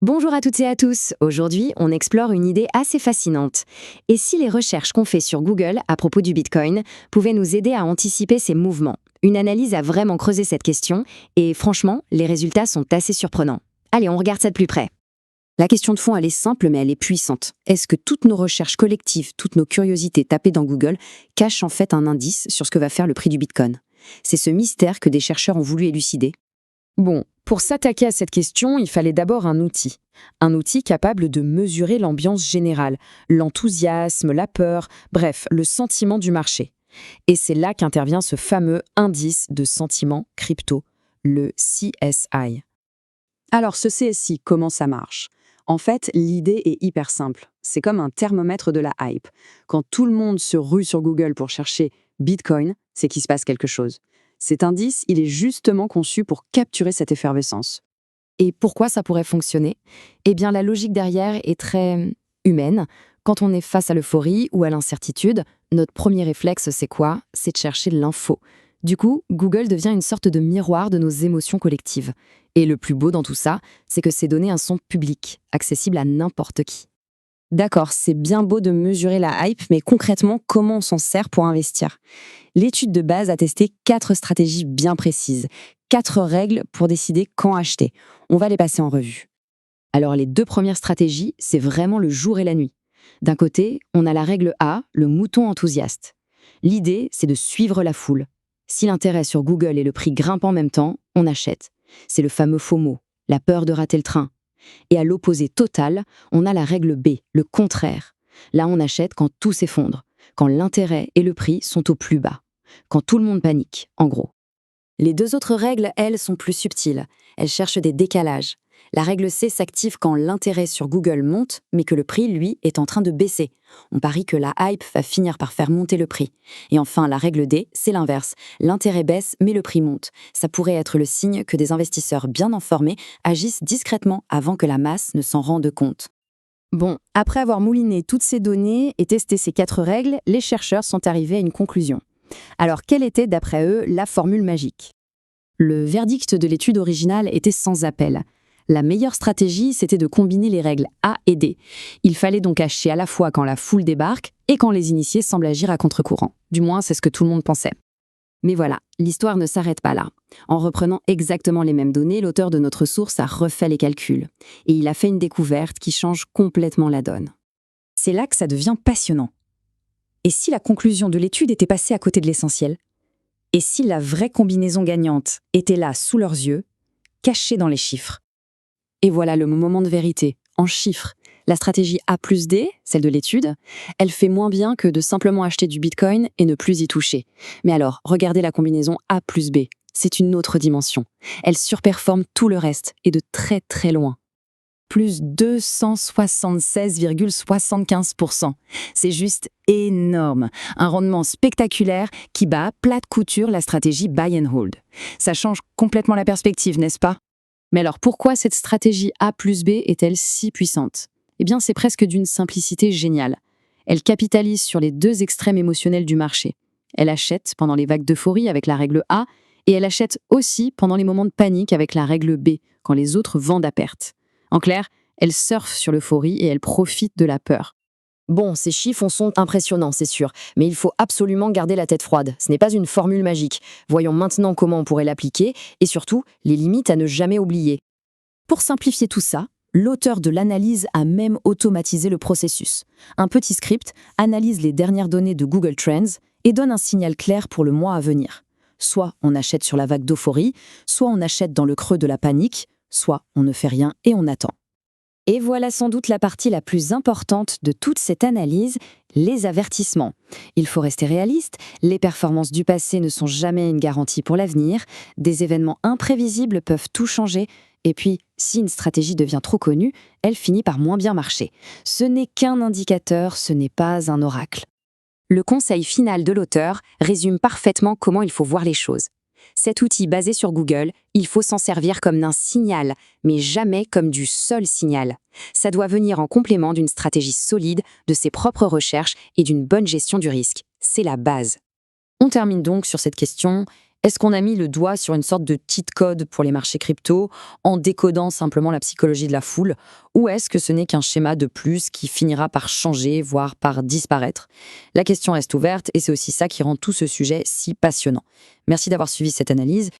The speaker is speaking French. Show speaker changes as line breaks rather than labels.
Bonjour à toutes et à tous. Aujourd'hui, on explore une idée assez fascinante. Et si les recherches qu'on fait sur Google à propos du Bitcoin pouvaient nous aider à anticiper ces mouvements? Une analyse a vraiment creusé cette question et franchement, les résultats sont assez surprenants. Allez, on regarde ça de plus près. La question de fond, elle est simple, mais elle est puissante. Est-ce que toutes nos recherches collectives, toutes nos curiosités tapées dans Google cachent en fait un indice sur ce que va faire le prix du Bitcoin? C'est ce mystère que des chercheurs ont voulu élucider.
Bon, pour s'attaquer à cette question, il fallait d'abord un outil. Un outil capable de mesurer l'ambiance générale, l'enthousiasme, la peur, bref, le sentiment du marché. Et c'est là qu'intervient ce fameux indice de sentiment crypto, le CSI.
Alors, ce CSI, comment ça marche? En fait, l'idée est hyper simple. C'est comme un thermomètre de la hype. Quand tout le monde se rue sur Google pour chercher Bitcoin, c'est qu'il se passe quelque chose. Cet indice, il est justement conçu pour capturer cette effervescence.
Et pourquoi ça pourrait fonctionner? Eh bien, la logique derrière est très humaine. Quand on est face à l'euphorie ou à l'incertitude, notre premier réflexe, c'est quoi? C'est de chercher l'info. Du coup, Google devient une sorte de miroir de nos émotions collectives. Et le plus beau dans tout ça, c'est que ces données sont publiques, accessibles à n'importe qui.
D'accord, c'est bien beau de mesurer la hype, mais concrètement, comment on s'en sert pour investir? L'étude de base a testé 4 stratégies bien précises, 4 règles pour décider quand acheter. On va les passer en revue.
Alors les deux premières stratégies, c'est vraiment le jour et la nuit. D'un côté, on a la règle A, le mouton enthousiaste. L'idée, c'est de suivre la foule. Si l'intérêt sur Google et le prix grimpent en même temps, on achète. C'est le fameux FOMO, la peur de rater le train. Et à l'opposé total, on a la règle B, le contraire. Là, on achète quand tout s'effondre, quand l'intérêt et le prix sont au plus bas, quand tout le monde panique, en gros. Les deux autres règles, elles, sont plus subtiles. Elles cherchent des décalages. La règle C s'active quand l'intérêt sur Google monte, mais que le prix, lui, est en train de baisser. On parie que la hype va finir par faire monter le prix. Et enfin, la règle D, c'est l'inverse. L'intérêt baisse, mais le prix monte. Ça pourrait être le signe que des investisseurs bien informés agissent discrètement avant que la masse ne s'en rende compte.
Bon, après avoir mouliné toutes ces données et testé ces 4 règles, les chercheurs sont arrivés à une conclusion. Alors, quelle était, d'après eux, la formule magique?
Le verdict de l'étude originale était sans appel. La meilleure stratégie, c'était de combiner les règles A et D. Il fallait donc acheter à la fois quand la foule débarque et quand les initiés semblent agir à contre-courant. Du moins, c'est ce que tout le monde pensait.
Mais voilà, l'histoire ne s'arrête pas là. En reprenant exactement les mêmes données, l'auteur de notre source a refait les calculs. Et il a fait une découverte qui change complètement la donne.
C'est là que ça devient passionnant. Et si la conclusion de l'étude était passée à côté de l'essentiel? Et si la vraie combinaison gagnante était là, sous leurs yeux, cachée dans les chiffres? Et voilà le moment de vérité, en chiffres. La stratégie A plus D, celle de l'étude, elle fait moins bien que de simplement acheter du Bitcoin et ne plus y toucher. Mais alors, regardez la combinaison A plus B. C'est une autre dimension. Elle surperforme tout le reste, et de très très loin. Plus 276,75%. C'est juste énorme. Un rendement spectaculaire qui bat à plat de couture la stratégie buy and hold. Ça change complètement la perspective, n'est-ce pas? Mais alors pourquoi cette stratégie A plus B est-elle si puissante? Eh bien, c'est presque d'une simplicité géniale. Elle capitalise sur les deux extrêmes émotionnels du marché. Elle achète pendant les vagues d'euphorie avec la règle A, et elle achète aussi pendant les moments de panique avec la règle B, quand les autres vendent à perte. En clair, elle surfe sur l'euphorie et elle profite de la peur.
Bon, ces chiffres sont impressionnants, c'est sûr, mais il faut absolument garder la tête froide. Ce n'est pas une formule magique. Voyons maintenant comment on pourrait l'appliquer, et surtout, les limites à ne jamais oublier.
Pour simplifier tout ça, l'auteur de l'analyse a même automatisé le processus. Un petit script analyse les dernières données de Google Trends et donne un signal clair pour le mois à venir. Soit on achète sur la vague d'euphorie, soit on achète dans le creux de la panique, soit on ne fait rien et on attend.
Et voilà sans doute la partie la plus importante de toute cette analyse, les avertissements. Il faut rester réaliste, les performances du passé ne sont jamais une garantie pour l'avenir, des événements imprévisibles peuvent tout changer, et puis, si une stratégie devient trop connue, elle finit par moins bien marcher. Ce n'est qu'un indicateur, ce n'est pas un oracle. Le conseil final de l'auteur résume parfaitement comment il faut voir les choses. Cet outil basé sur Google, il faut s'en servir comme d'un signal, mais jamais comme du seul signal. Ça doit venir en complément d'une stratégie solide, de ses propres recherches et d'une bonne gestion du risque. C'est la base. On termine donc sur cette question,
Est-ce qu'on a mis le doigt sur une sorte de cheat code pour les marchés crypto en décodant simplement la psychologie de la foule? Ou est-ce que ce n'est qu'un schéma de plus qui finira par changer, voire par disparaître? La question reste ouverte et c'est aussi ça qui rend tout ce sujet si passionnant. Merci d'avoir suivi cette analyse.